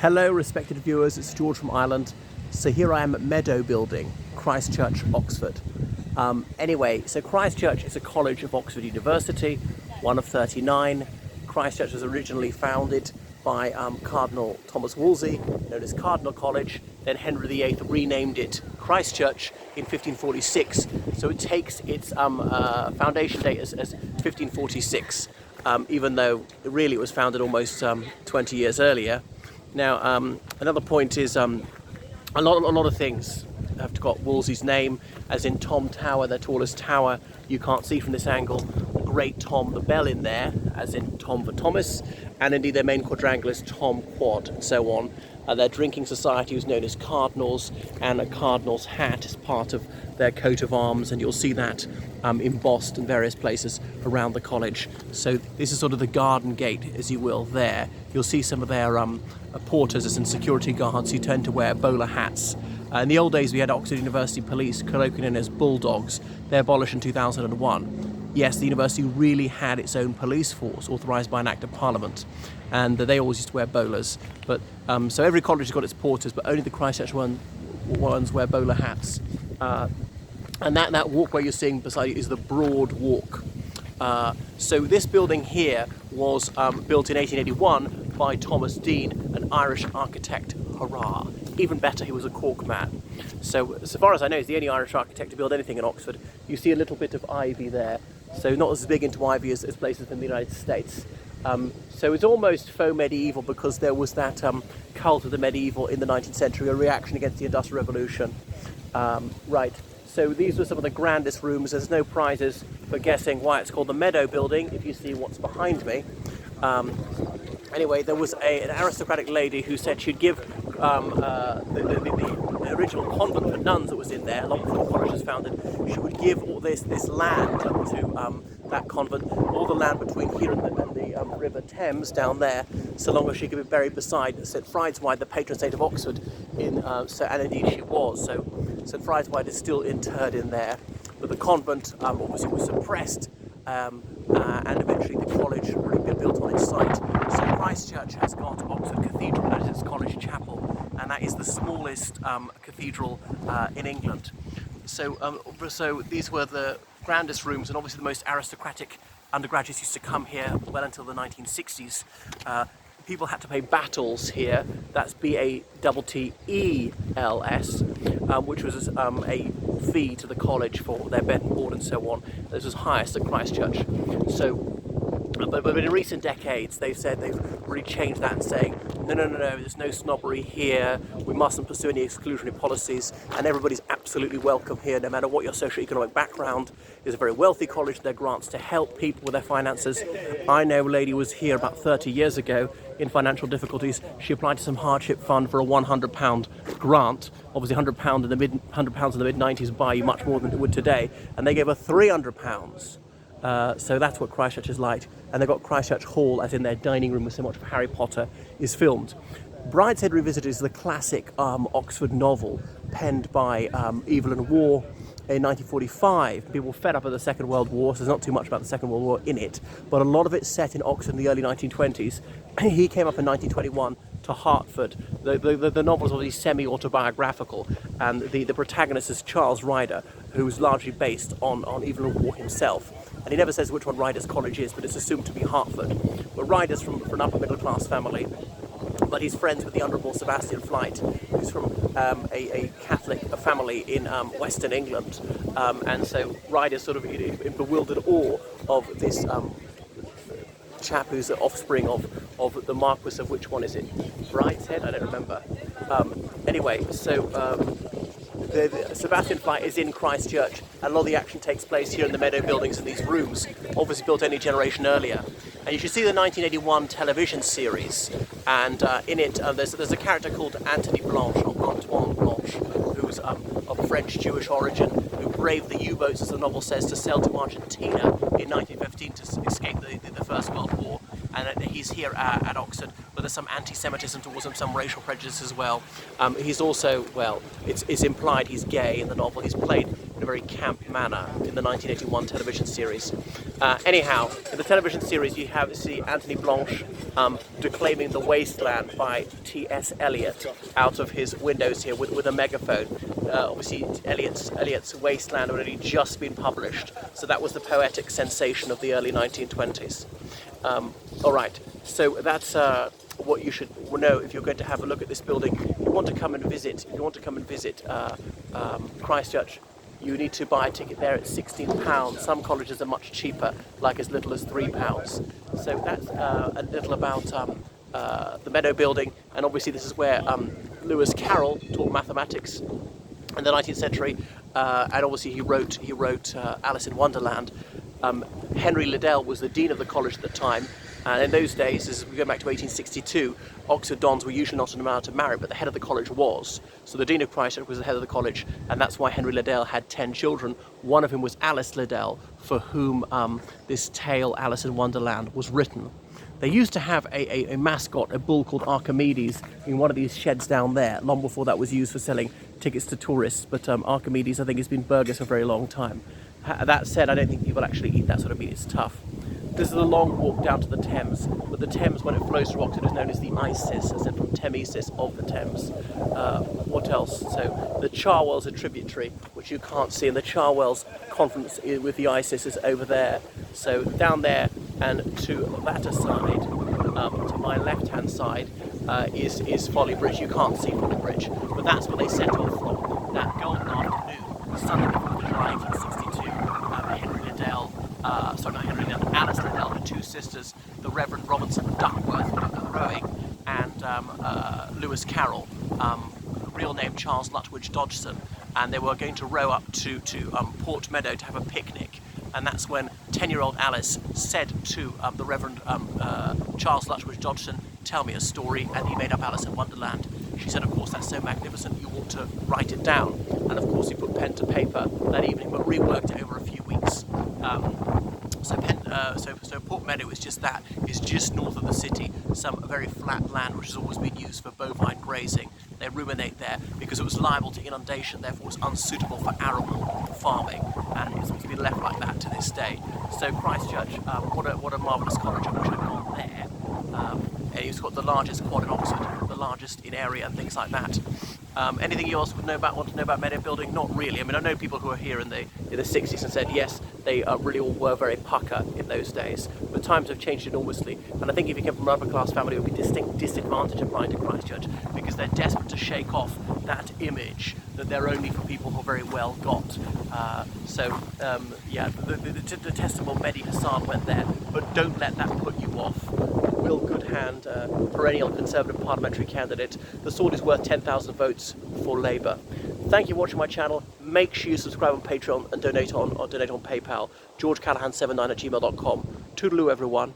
Hello respected viewers, it's George from Ireland. So here I am at Meadow building, Christchurch, Oxford. Anyway, so Christchurch is a college of Oxford University, one of 39. Christchurch was originally founded by Cardinal Thomas Wolsey, known as Cardinal College. Then Henry VIII renamed it Christchurch in 1546. So it takes its foundation date as 1546, even though really it was founded almost 20 years earlier. Now, another point is a lot of things have got Wolsey's name, as in Tom Tower, their tallest tower. You can't see from this angle Great Tom the Bell in there, as in Tom for Thomas, and indeed their main quadrangle is Tom Quad, and so on. Their drinking society was known as Cardinals, and a Cardinal's hat is part of their coat of arms, and you'll see that embossed in various places around the college. So this is sort of the garden gate, as you will, there. You'll see some of their porters and security guards who tend to wear bowler hats. In the old days we had Oxford University Police, colloquially known as bulldogs. They abolished in 2001. Yes, the university really had its own police force, authorised by an Act of Parliament, and they always used to wear bowlers. But so every college has got its porters, but only the Christchurch ones wear bowler hats. And that walkway you're seeing beside you is the Broad Walk. So this building here was built in 1881 by Thomas Dean, an Irish architect. Hurrah! Even better, he was a Cork man. So far as I know, he's the only Irish architect to build anything in Oxford. You see a little bit of ivy there, so not as big into ivy as places in the United States. So it's almost faux medieval, because there was that cult of the medieval in the 19th century, a reaction against the Industrial Revolution. Right, so these were some of the grandest rooms. There's no prizes for guessing why it's called the Meadow building, if you see what's behind me. Anyway, there was an aristocratic lady who said she'd give the original convent for nuns that was in there, long before the college was founded. She would give all this land to that convent, all the land between here and the River Thames down there, so long as she could be buried beside St Friedwide, the patron saint of Oxford, and indeed she was. So St Friedwide is still interred in there. But the convent obviously was suppressed, and eventually the college really built on its site. So Christchurch has got Oxford Cathedral as its college chapel, and that is the smallest cathedral in England. So these were the grandest rooms, and obviously the most aristocratic undergraduates used to come here well until the 1960s. People had to pay battels here, that's B-A-T-T-E-L-S, which was a fee to the college for their bed and board and so on. This was highest at Christchurch. So, but in recent decades they've said they've really changed that and saying, no, there's no snobbery here, we mustn't pursue any exclusionary policies, and everybody's absolutely welcome here, no matter what your socioeconomic background. It's a very wealthy college. There are grants to help people with their finances. I know a lady was here about 30 years ago in financial difficulties. She applied to some hardship fund for a £100 grant. Obviously £100 in the mid-90s would buy you much more than it would today, and they gave her £300. So that's what Christchurch is like. And they've got Christchurch Hall, as in their dining room where so much of Harry Potter is filmed. Brideshead Revisited is the classic Oxford novel penned by Evelyn Waugh in 1945. People were fed up of the Second World War, so there's not too much about the Second World War in it, but a lot of it's set in Oxford in the early 1920s. He came up in 1921 to Hertford. The novel is obviously semi-autobiographical, and the protagonist is Charles Ryder, who is largely based on Evelyn Waugh himself. And he never says which one Ryder's college is, but it's assumed to be Hertford. But Ryder's from an upper middle class family, but he's friends with the Honourable Sebastian Flyte, who's from a Catholic family in Western England. And so Ryder's sort of in bewildered awe of this chap who's the offspring of the Marquis of, which one is it? Brideshead? I don't remember. Anyway, so Sebastian Flyte is in Christchurch, and a lot of the action takes place here in the Meadow buildings in these rooms, obviously built only a generation earlier. And you should see the 1981 television series, and in it there's a character called Anthony Blanche, or Antoine Blanche, who's of French Jewish origin, who braved the U-boats, as the novel says, to sail to Argentina in 1915 to escape the First World War. And he's here at Oxford, but there's some anti-Semitism towards him, some racial prejudice as well. He's also, well, it's implied he's gay in the novel. He's played in a very camp manner in the 1981 television series. Anyhow, in the television series you see Anthony Blanche declaiming The Wasteland by T.S. Eliot out of his windows here with a megaphone. Obviously Eliot's Wasteland had only just been published, so that was the poetic sensation of the early 1920s. Alright, so that's what you should know if you're going to have a look at this building. If you want to come and visit, Christchurch, you need to buy a ticket there at £16. Some colleges are much cheaper, like as little as £3. So that's a little about the Meadow building, and obviously this is where Lewis Carroll taught mathematics in the 19th century, and obviously he wrote Alice in Wonderland. Henry Liddell was the dean of the college at the time, and in those days, as we go back to 1862, Oxford dons were usually not allowed to marry, but the head of the college was. So the dean of Christchurch was the head of the college, and that's why Henry Liddell had 10 children. One of whom was Alice Liddell, for whom this tale, Alice in Wonderland, was written. They used to have a mascot, a bull called Archimedes, in one of these sheds down there, long before that was used for selling tickets to tourists. But Archimedes, I think, has been burgers for a very long time. That said, I don't think people actually eat that sort of meat. It's tough. This is a long walk down to the Thames, but the Thames, when it flows through Oxford, is known as the Isis, as in from Thamesis of the Thames. What else? So the Cherwell's a tributary, which you can't see, and the Cherwell's confluence with the Isis is over there. So down there and to that side, to my left-hand side, is Folly Bridge. You can't see Folly Bridge, but that's where they set off from. That golden afternoon, Sunday before July 1862, Henry Liddell. Alice Liddell, her two sisters, the Reverend Robinson Duckworth rowing, and Lewis Carroll, real name Charles Lutwidge Dodgson, and they were going to row up to Port Meadow to have a picnic. And that's when 10-year-old Alice said to the Reverend Charles Lutwidge Dodgson, "Tell me a story," and he made up Alice in Wonderland. She said, "Of course, that's so magnificent, you ought to write it down." And of course he put pen to paper that evening, but reworked it over a few weeks. So Port Meadow is just that. It's just north of the city, some very flat land which has always been used for bovine grazing. They ruminate there because it was liable to inundation, therefore was unsuitable for arable farming, and it's been left like that to this day. So Christchurch, what a marvellous college. I wish I'd gone there. And it's got the largest quad in Oxford, the largest in area and things like that. Anything you else want to know about Meadow Building? Not really. I mean, I know people who are here in the 60s and said yes, they really all were very pucker in those days. But times have changed enormously, and I think if you came from an upper class family, it would be a distinct disadvantage applying to Christchurch, because they're desperate to shake off that image that they're only for people who are very well got. Yeah, the detestable Mehdi Hassan went there, but don't let that put you off. Will Goodhand, perennial Conservative parliamentary candidate. The sword is worth 10,000 votes for Labour. Thank you for watching my channel. Make sure you subscribe on Patreon and donate on PayPal. GeorgeCallahan79@gmail.com. Toodaloo, everyone.